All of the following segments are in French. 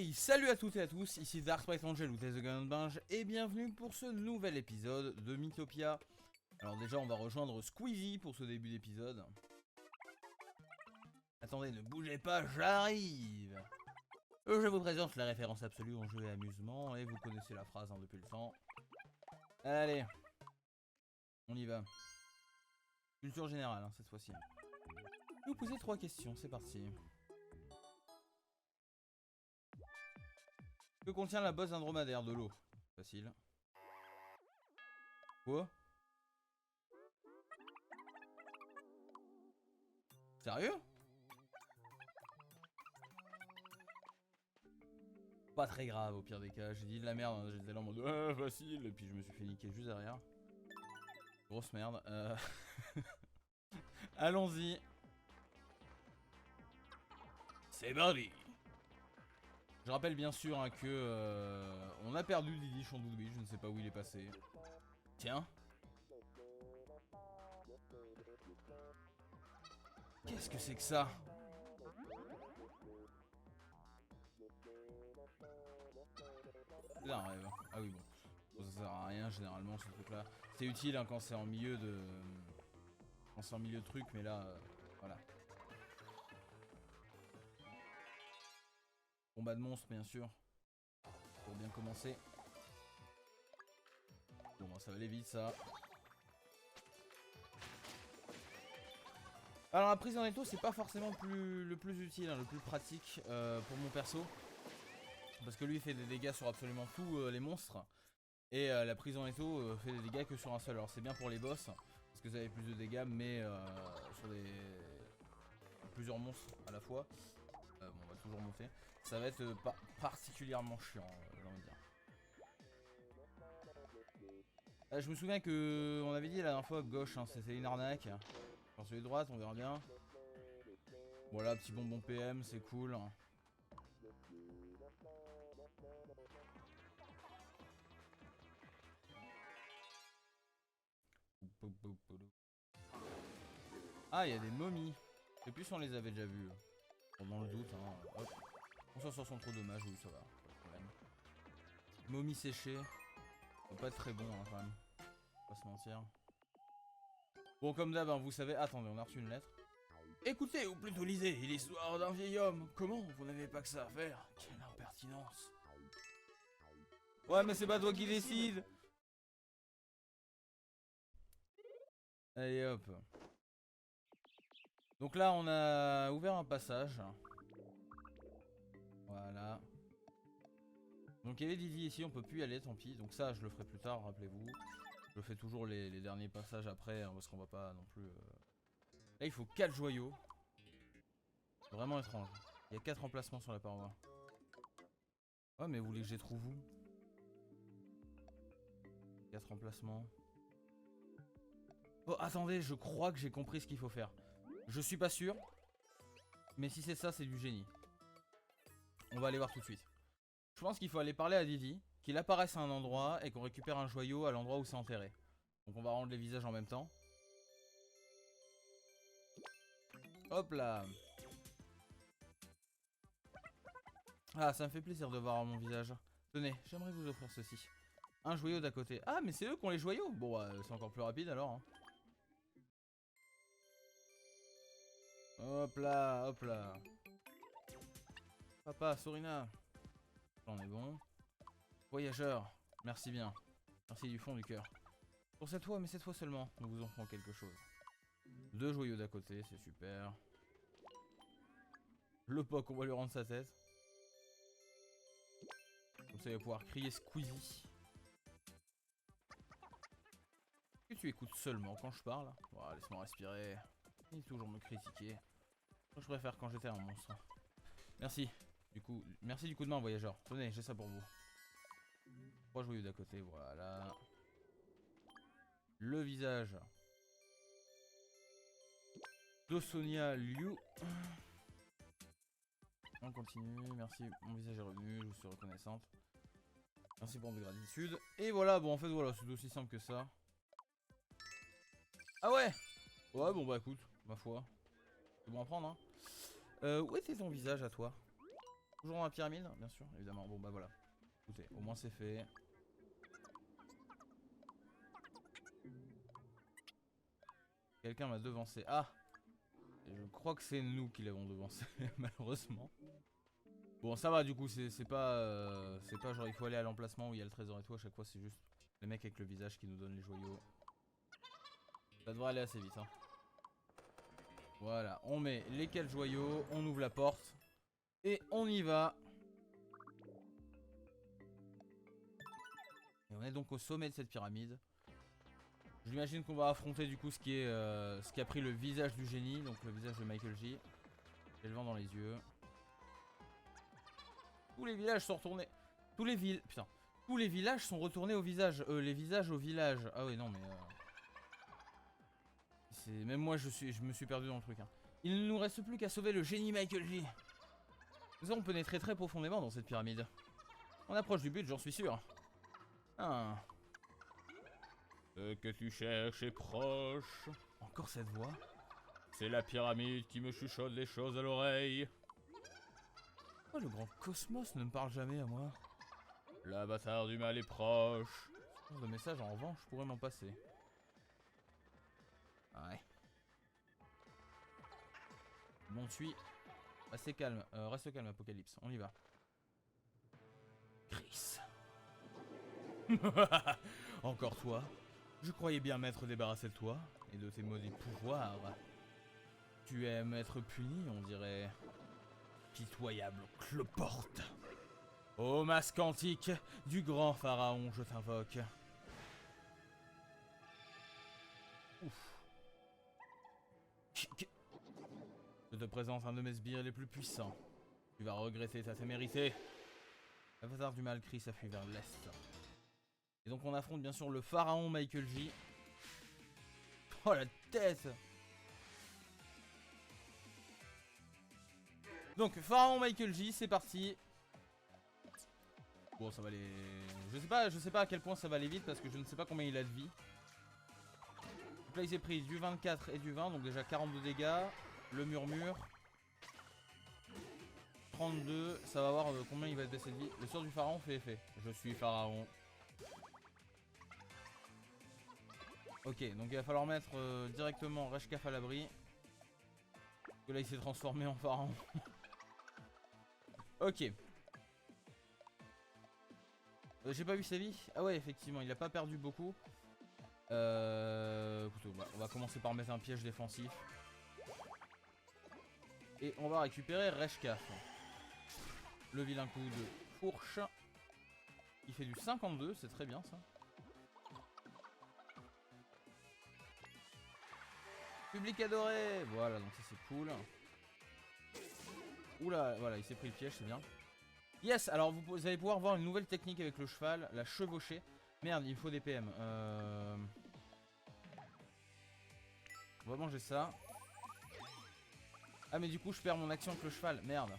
Hey, salut à toutes et à tous, ici Dark Sprite Angel ou The Gun Binge et bienvenue pour ce nouvel épisode de Mythopia. Alors déjà on va rejoindre Squeezie pour ce début d'épisode. Attendez, ne bougez pas, j'arrive. Je vous présente la référence absolue en jeu et amusement et vous connaissez la phrase depuis le temps. Allez, on y va. Culture générale cette fois-ci. Je vais vous poser 3 questions, c'est parti. Que contient la bosse d'un dromadaire? De l'eau. Facile. Quoi? Sérieux? Pas très grave au pire des cas, j'ai dit de la merde, hein. J'étais là en mode facile et puis je me suis fait niquer juste derrière. Grosse merde. Allons-y. C'est parti. Je rappelle bien sûr hein, que on a perdu Didi Chandoubi, je ne sais pas où il est passé. Tiens. Qu'est-ce que c'est que ça? C'est un rêve. Ah oui bon. Ça sert à rien généralement ce truc là. C'est utile hein, quand c'est en milieu de. Quand c'est en milieu de truc, mais là, voilà. Combat de monstres bien sûr. Pour bien commencer. Bon bah, ça va aller vite ça. Alors la prise en étau c'est pas forcément le plus utile, hein, le plus pratique pour mon perso. Parce que lui il fait des dégâts sur absolument tous les monstres. Et la prise en étau fait des dégâts que sur un seul. Alors c'est bien pour les boss, parce que vous avez plus de dégâts, mais sur plusieurs monstres à la fois. Bon on va toujours monter. Ça va être particulièrement chiant, j'ai envie de dire. Je me souviens que on avait dit la dernière fois gauche, hein, c'était une arnaque. Sur celui de droite, on verra bien. Voilà, petit bonbon PM, c'est cool. Ah, il y a des momies. Je sais plus si on les avait déjà vues. Bon, dans le doute, hein. Hop. On s'en sort sans trop dommage, oui, ça va. Pas de problème. Momie séchée. Ça peut pas être très bon, hein, quand même. Pas se mentir. Bon, comme d'hab, hein, vous savez. Attendez, on a reçu une lettre. Écoutez, ou plutôt lisez, l'histoire d'un vieil homme. Comment vous n'avez pas que ça à faire? Quelle impertinence. Ouais, mais c'est pas toi qui décide. Allez, hop. Donc là, on a ouvert un passage. Voilà. Donc il y avait Didi ici, on peut plus y aller, tant pis. Donc ça, je le ferai plus tard, rappelez-vous. Je fais toujours les derniers passages après, hein, parce qu'on va pas non plus... Là, il faut 4 joyaux. C'est vraiment étrange. Il y a 4 emplacements sur la paroi. Ouais, mais vous voulez que je les trouve où? 4 emplacements. Oh, attendez, je crois que j'ai compris ce qu'il faut faire. Je suis pas sûr. Mais si c'est ça, c'est du génie. On va aller voir tout de suite. Je pense qu'il faut aller parler à Didi, qu'il apparaisse à un endroit et qu'on récupère un joyau à l'endroit où c'est enterré. Donc on va rendre les visages en même temps. Hop là. Ah, ça me fait plaisir de voir mon visage. Tenez, j'aimerais vous offrir ceci. Un joyau d'à côté. Ah, mais c'est eux qui ont les joyaux. Bon, c'est encore plus rapide alors. Hein. Hop là, hop là. Papa, Sorina. On est bon. Voyageur, merci bien. Merci du fond du cœur. Pour cette fois, mais cette fois seulement, nous vous offrons quelque chose. 2 joyaux d'à côté, c'est super. Le POC, on va lui rendre sa tête. Comme ça, il va pouvoir crier Squeezie. Est-ce que tu écoutes seulement quand je parle? Voilà, laisse-moi respirer. Il toujours me critiquer. Moi, je préfère quand j'étais un monstre. Merci. Du coup, merci du coup de main, voyageur. Tenez, j'ai ça pour vous. 3 joyaux d'à côté, voilà. Le visage de Sonia Liu. On continue, merci, mon visage est revenu, je vous suis reconnaissante. Merci pour votre gratitude. Et voilà, bon en fait voilà, c'est aussi simple que ça. Ah ouais. Ouais bon bah écoute, ma foi. C'est bon à prendre hein. Où était ton visage à toi? Toujours dans la pyramide, bien sûr, évidemment. Bon bah voilà. Écoutez, au moins c'est fait. Quelqu'un m'a devancé. Ah! Et je crois que c'est nous qui l'avons devancé, malheureusement. Bon, ça va, du coup, c'est pas genre il faut aller à l'emplacement où il y a le trésor et tout. À chaque fois, c'est juste les mecs avec le visage qui nous donnent les joyaux. Ça devrait aller assez vite, hein. Voilà, on met les 4 joyaux, on ouvre la porte. Et on y va. Et on est donc au sommet de cette pyramide. J'imagine qu'on va affronter du coup ce qui a pris le visage du génie, donc le visage de Michael J. J'ai le vent dans les yeux. Tous les villages sont retournés. Tous les villages sont retournés au visage. Les visages au village. Ah oui non mais même moi je me suis perdu dans le truc, hein. Il ne nous reste plus qu'à sauver le génie Michael J. Nous avons pénétré très profondément dans cette pyramide. On approche du but, j'en suis sûr. Ah. Ce que tu cherches est proche. Encore cette voix. C'est la pyramide qui me chuchote les choses à l'oreille. Pourquoi le grand cosmos ne me parle jamais à moi? L'avatar du mal est proche. Ce genre de message en revanche, je pourrais m'en passer. Ouais. Bon, suis. Assez calme. Reste calme, Apocalypse. On y va. Chris. Encore toi? Je croyais bien m'être débarrassé de toi et de tes maudits pouvoirs. Tu aimes être puni, on dirait. Pitoyable cloporte. Ô masque antique du grand pharaon, je t'invoque. Ouf. Je te présente un de mes sbires les plus puissants. Tu vas regretter ta témérité. L'avatar du mal crie, ça fuit vers l'est. Et donc on affronte bien sûr le pharaon Michael J. Oh la tête! Donc pharaon Michael J, c'est parti. Bon ça va aller... Je sais pas à quel point ça va aller vite parce que je ne sais pas combien il a de vie. Donc là il s'est pris du 24 et du 20, donc déjà 42 dégâts. Le murmure. 32, ça va voir combien il va baisser de vie. Le sort du pharaon fait effet. Je suis pharaon. Ok, donc il va falloir mettre directement Reshkaf à l'abri. Parce que là il s'est transformé en pharaon. Ok. J'ai pas vu sa vie. Ah ouais, effectivement, il a pas perdu beaucoup. Écoutez, on va commencer par mettre un piège défensif. Et on va récupérer Reshkaf. Le vilain coup de fourche. Il fait du 52, c'est très bien ça. Public adoré. Voilà, donc ça c'est cool. Oula, voilà, il s'est pris le piège, c'est bien. Yes, alors vous allez pouvoir voir une nouvelle technique avec le cheval, la chevauchée. Merde, il me faut des PM. On va manger ça. Ah mais du coup je perds mon action avec le cheval, merde.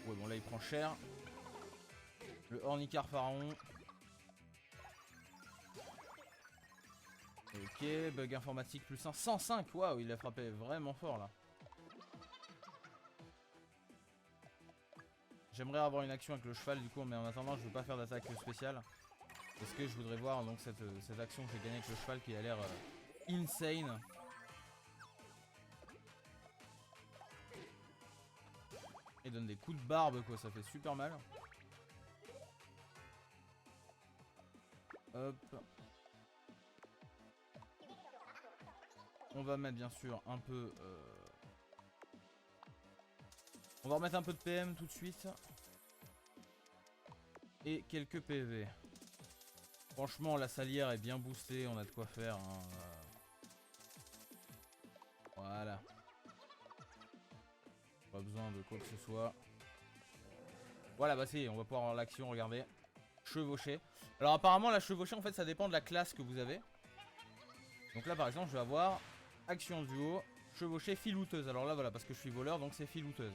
Ouais bon là il prend cher. Le Ornicar Pharaon. Ok, bug informatique plus 1, 105, waouh, il a frappé vraiment fort là. J'aimerais avoir une action avec le cheval du coup, mais en attendant je veux pas faire d'attaque spéciale. Parce que je voudrais voir donc cette action que j'ai gagnée avec le cheval qui a l'air insane. Il donne des coups de barbe quoi, ça fait super mal. Hop. On va mettre bien sûr un peu... On va remettre un peu de PM tout de suite. Et quelques PV. Franchement la salière est bien boostée, on a de quoi faire hein. Voilà. Pas besoin de quoi que ce soit. Voilà bah c'est, on va pouvoir avoir l'action, regardez. Chevaucher. Alors apparemment la chevaucher en fait ça dépend de la classe que vous avez. Donc là par exemple je vais avoir action duo, chevaucher filouteuse. Alors là voilà parce que je suis voleur donc c'est filouteuse.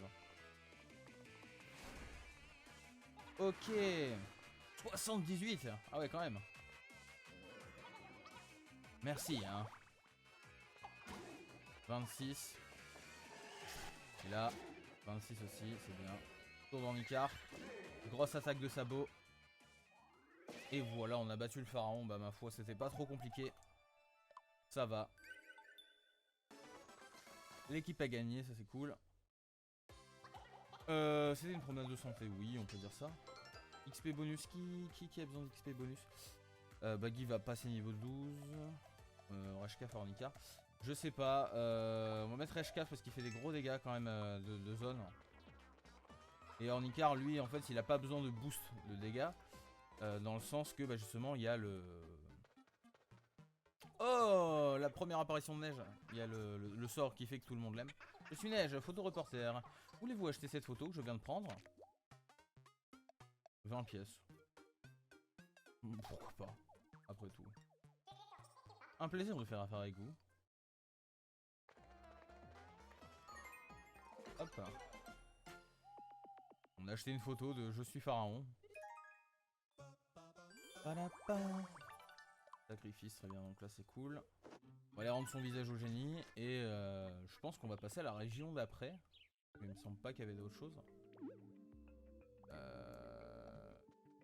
Ok. 78. Ah ouais quand même. Merci hein. 26. Et là, 26 aussi, c'est bien. Tour d'Ornicar. Grosse attaque de sabot. Et voilà, on a battu le pharaon. Bah ma foi, c'était pas trop compliqué. Ça va. L'équipe a gagné, ça c'est cool. C'était une promenade de santé, oui, on peut dire ça. XP bonus, qui a besoin d'XP bonus? Baggy va passer niveau 12. Reshkaf, Ornicar. Je sais pas. On va mettre Reshkaf parce qu'il fait des gros dégâts quand même de zone. Et Ornicar, lui, en fait, il a pas besoin de boost de dégâts. Dans le sens que, bah, justement, il y a le... Oh, la première apparition de Neige. Il y a le sort qui fait que tout le monde l'aime. Je suis Neige, photo reporter. Voulez-vous acheter cette photo que je viens de prendre? 20 pièces. Pourquoi pas, après tout. Un plaisir de faire affaire avec vous. Hop. On a acheté une photo de Je suis pharaon. Sacrifice, très bien, donc là c'est cool. On va aller rendre son visage au génie. Et je pense qu'on va passer à la région d'après. Il me semble pas qu'il y avait d'autres choses.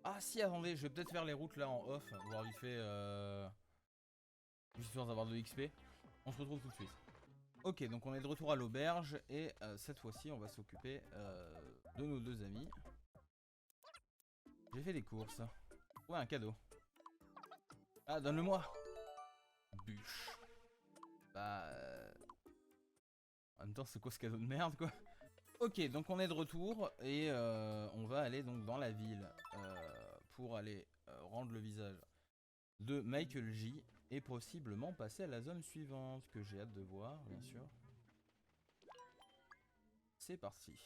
Ah si, attendez, je vais peut-être faire les routes là en off. Voir vite fait histoire d'avoir de l'XP. On se retrouve tout de suite. Ok, donc on est de retour à l'auberge. Et cette fois-ci on va s'occuper de nos deux amis. J'ai fait des courses. Ouais, un cadeau. Ah, donne-le-moi. Bûche. Bah... En même temps, c'est quoi ce cadeau de merde, quoi? Ok, donc on est de retour. Et on va aller donc dans la ville. Pour aller rendre le visage de Michael J. Et possiblement passer à la zone suivante. Que j'ai hâte de voir, bien sûr. C'est parti.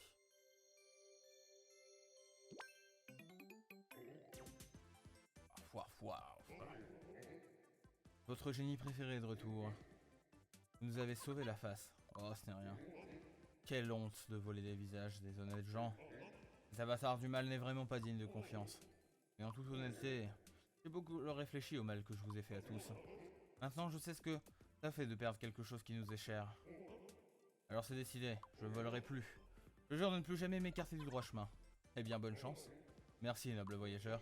Votre génie préféré est de retour. Vous nous avez sauvé la face. Oh, ce n'est rien. Quelle honte de voler des visages des honnêtes gens. Cet avatar du mal n'est vraiment pas digne de confiance. Mais en toute honnêteté, j'ai beaucoup réfléchi au mal que je vous ai fait à tous. Maintenant, je sais ce que ça fait de perdre quelque chose qui nous est cher. Alors c'est décidé, je ne volerai plus. Je jure de ne plus jamais m'écarter du droit chemin. Eh bien, bonne chance. Merci, noble voyageur.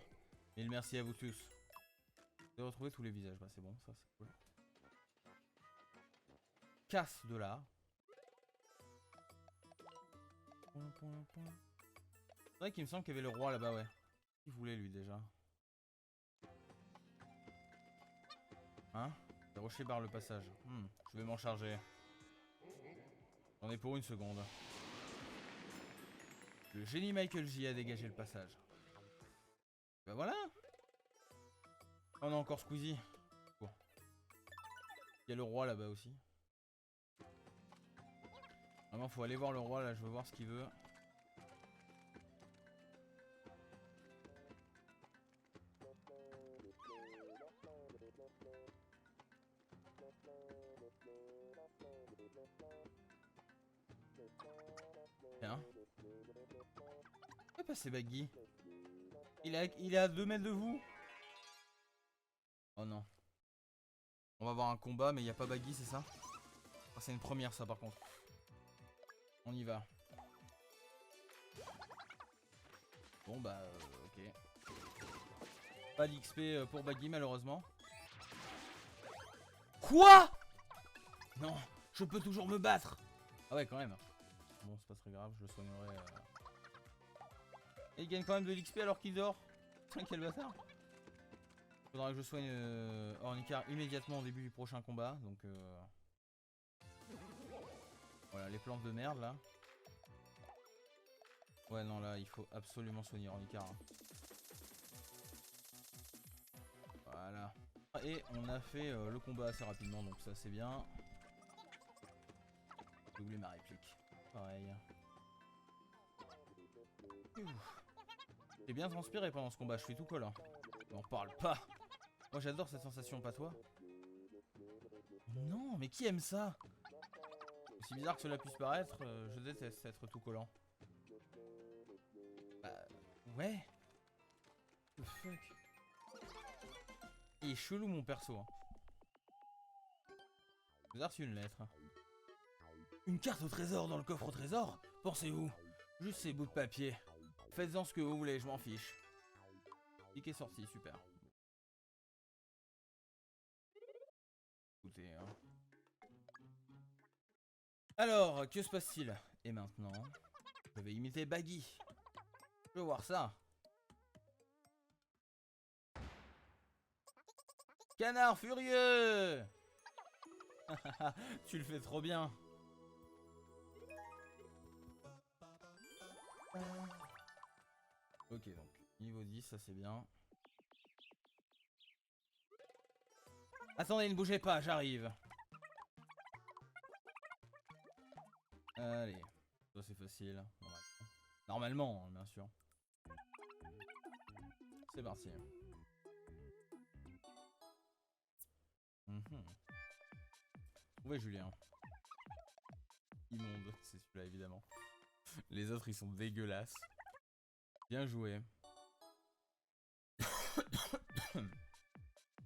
Mille merci à vous tous. De retrouver tous les visages, bah c'est bon, ça c'est cool. Casse de là. C'est vrai qu'il me semble qu'il y avait le roi là-bas, ouais. Qui voulait lui déjà? Hein? Le rocher barre le passage. Je vais m'en charger. J'en ai pour une seconde. Le génie Michael J a dégagé le passage. Bah voilà. On a encore Squeezie. Bon. Il y a le roi là-bas aussi. Vraiment faut aller voir le roi là, je veux voir ce qu'il veut. Tiens. Où est passé Baggy? Il est à 2 mètres de vous. Oh non. On va avoir un combat mais il n'y a pas Baggy, c'est ça? Oh, c'est une première ça par contre. On y va. Bon bah ok. Pas d'XP pour Baggy malheureusement. Quoi? Non, je peux toujours me battre. Ah ouais quand même. Bon c'est pas très grave, je le soignerai. Et il gagne quand même de l'XP alors qu'il dort. Putain quel bâtard. Faudra que je soigne Ornicar immédiatement au début du prochain combat. Donc voilà les plantes de merde là. Ouais non là il faut absolument soigner Ornicar hein. Voilà. Et on a fait le combat assez rapidement donc ça c'est bien. J'ai oublié ma réplique. Pareil. J'ai bien transpiré pendant ce combat, je suis tout collant. On parle pas. Moi j'adore cette sensation, pas toi? Non mais qui aime ça? Aussi bizarre que cela puisse paraître, je déteste être tout collant. Bah ouais. What the fuck. Il est chelou mon perso hein. J'ai reçu une lettre. Une carte au trésor dans le coffre au trésor? Pensez-vous? Juste ces bouts de papier. Faites-en ce que vous voulez, je m'en fiche. Cliquez sorti, super. Écoutez, hein. Alors, que se passe-t-il? Et maintenant, je vais imiter Baggy. Je veux voir ça. Canard furieux. Tu le fais trop bien. Ok, donc niveau 10, ça c'est bien. Attendez, ne bougez pas, j'arrive. Allez, ça c'est facile. Normalement, hein, bien sûr. C'est parti. Trouvez Julien. Immonde, c'est celui-là évidemment. Les autres ils sont dégueulasses. Bien joué.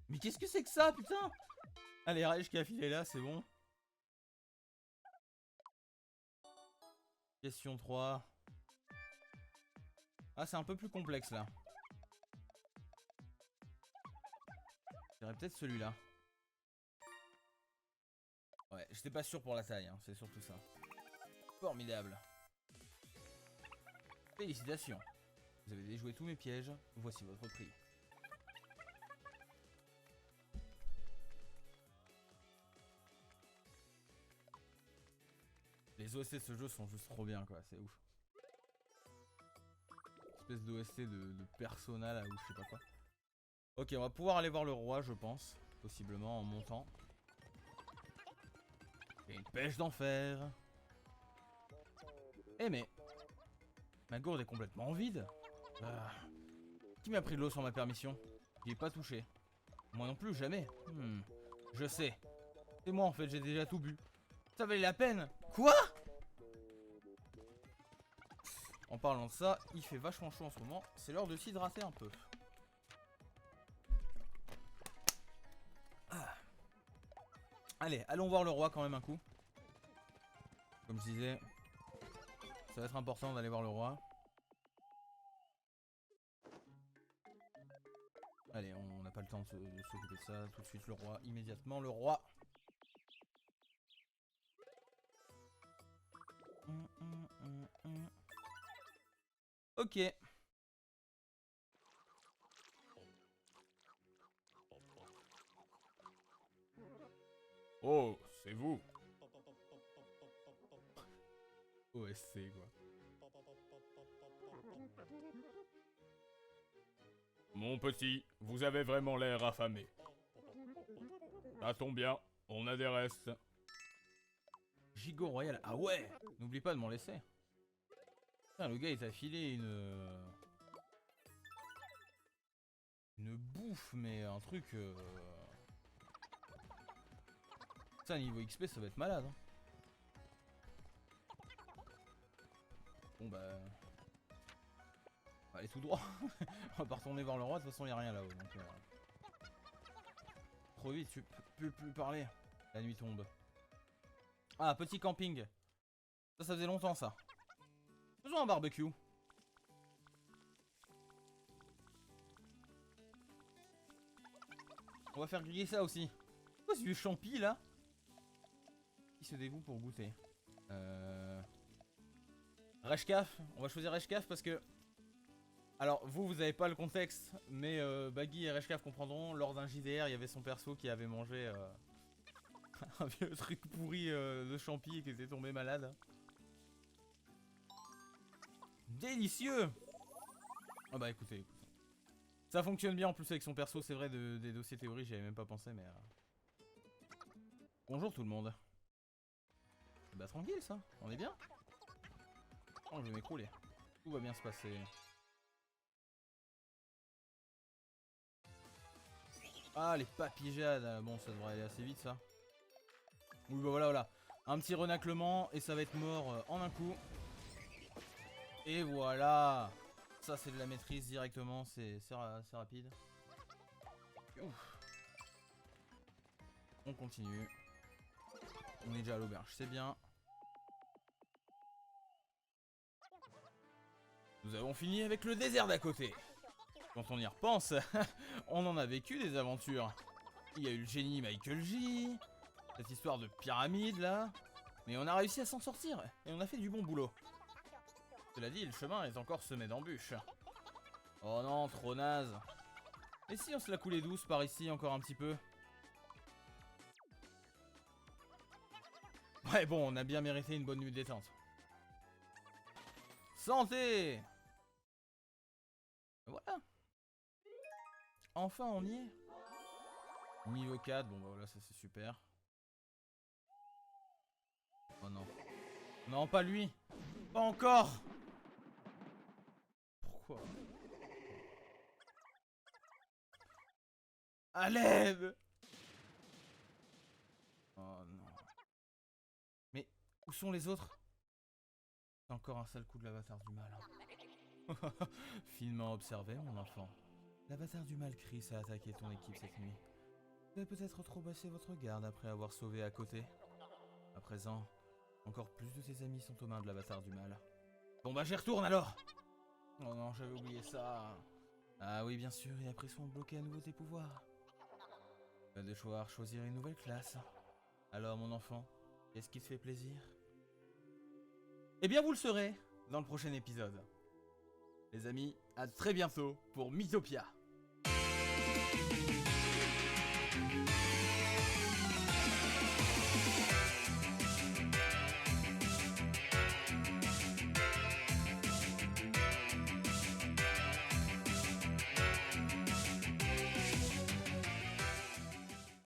Mais qu'est-ce que c'est que ça, putain? Allez, Rage qui a filé là, c'est bon. Question 3. Ah, c'est un peu plus complexe là. Je dirais peut-être celui-là. Ouais, j'étais pas sûr pour la taille, hein, c'est surtout ça. Formidable. Félicitations. Vous avez déjoué tous mes pièges. Voici votre prix. Les OST de ce jeu sont juste trop bien, quoi. C'est ouf. Espèce d'OST de Persona là, ou je sais pas quoi. Ok, on va pouvoir aller voir le roi, je pense. Possiblement en montant. Et une pêche d'enfer. Eh mais... ma gourde est complètement vide. Qui m'a pris de l'eau sans ma permission? J'y ai pas touché. Moi non plus, jamais. Je sais. C'est moi en fait, j'ai déjà tout bu. Ça valait la peine. Quoi? En parlant de ça, il fait vachement chaud en ce moment. C'est l'heure de s'hydrater un peu. Allez, allons voir le roi quand même un coup. Comme je disais, ça va être important d'aller voir le roi. Allez, on n'a pas le temps de s'occuper de ça. Tout de suite le roi, immédiatement le roi. Ok. Oh, c'est vous. OSC quoi. Mon petit, vous avez vraiment l'air affamé. Ça tombe bien, on a des restes. Gigot royal, ah ouais. N'oublie pas de m'en laisser. Putain, le gars il t'a filé une bouffe, mais un truc... Ça, niveau XP, ça va être malade. Hein. Bon bah... allez tout droit. On va pas retourner voir le roi, de toute façon il n'y a rien là-haut. Donc, trop vite, tu peux plus parler. La nuit tombe. Ah, petit camping. Ça faisait longtemps ça. Faisons un barbecue. On va faire griller ça aussi. Quoi ce vieux champi là? Qui se dévoue pour goûter? Reshkaf. On va choisir Reshkaf parce que... alors vous avez pas le contexte, mais Baggy et Reshkaf comprendront. Lors d'un JDR, il y avait son perso qui avait mangé un vieux truc pourri de champi et qui était tombé malade. Délicieux. Ah bah écoutez. Ça fonctionne bien en plus avec son perso, c'est vrai, des dossiers théories, j'y avais même pas pensé, mais... Bonjour tout le monde. Bah tranquille ça, on est bien. Oh, je vais m'écrouler. Tout va bien se passer. Ah, les papillades. Bon, ça devrait aller assez vite ça. Oui, bah voilà. Un petit renaclement et ça va être mort en un coup. Et voilà. Ça, c'est de la maîtrise directement, c'est rapide. Ouf. On continue. On est déjà à l'auberge, c'est bien. Nous avons fini avec le désert d'à côté. Quand on y repense, on en a vécu des aventures. Il y a eu le génie Michael J, cette histoire de pyramide là. Mais on a réussi à s'en sortir et on a fait du bon boulot. Cela dit, le chemin est encore semé d'embûches. Oh non, trop naze. Et si on se la coulait douce par ici encore un petit peu? Ouais bon, on a bien mérité une bonne nuit de détente. Santé! Voilà. Enfin on y est. Niveau 4, bon bah voilà, ça c'est super. Oh non. Non, pas lui. Pas encore. Pourquoi? À l'aide! Oh non. Mais où sont les autres? C'est encore un sale coup de l'avatar du mal. Hein. Finement observé, mon enfant. L'avatar du mal Chris a attaqué ton équipe cette nuit. Vous avez peut-être trop baissé votre garde après avoir sauvé à côté. À présent, encore plus de tes amis sont aux mains de l'avatar du mal. Bon bah j'y retourne alors! Oh non, j'avais oublié ça. Ah oui, bien sûr, il a pris soin de bloquer à nouveau tes pouvoirs. Tu vas devoir choisir une nouvelle classe. Alors mon enfant, qu'est-ce qui te fait plaisir? Eh bien vous le saurez dans le prochain épisode. Les amis, à très bientôt pour Mythopia.